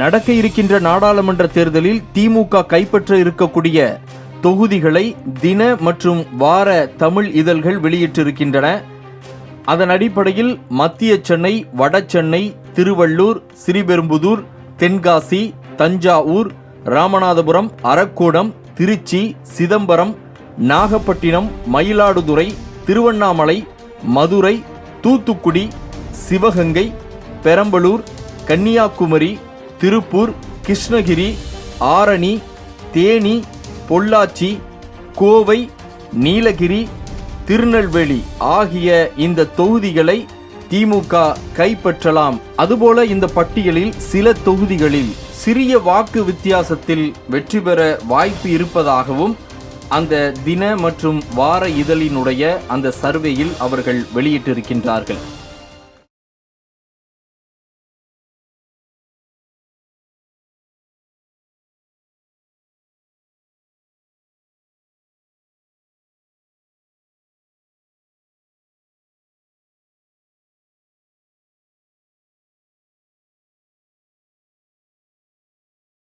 நடக்க இருக்கின்ற நாடாளுமன்ற தேர்தலில் திமுக கைப்பற்ற இருக்கக்கூடிய தொகுதிகளை தின மற்றும் வார தமிழ் இதழ்கள் வெளியிட்டிருக்கின்றன. அதன் அடிப்படையில் மத்திய சென்னை, வட சென்னை, திருவள்ளூர், ஸ்ரீபெரும்புதூர், தென்காசி, தஞ்சாவூர், ராமநாதபுரம், அரக்கோணம், திருச்சி, சிதம்பரம், நாகப்பட்டினம், மயிலாடுதுறை, திருவண்ணாமலை, மதுரை, தூத்துக்குடி, சிவகங்கை, பெரம்பலூர், கன்னியாகுமரி, திருப்பூர், கிருஷ்ணகிரி, ஆரணி, தேனி, பொள்ளாச்சி, கோவை, நீலகிரி, திருநெல்வேலி ஆகிய இந்த தொகுதிகளை திமுக கைப்பற்றலாம். அதுபோல இந்த பட்டியலில் சில தொகுதிகளில் சிறிய வாக்கு வித்தியாசத்தில் வெற்றி பெற வாய்ப்பு இருப்பதாகவும் அந்த தின மற்றும் வார இதழினுடைய அந்த சர்வேயில் அவர்கள் வெளியிட்டிருக்கின்றார்கள்.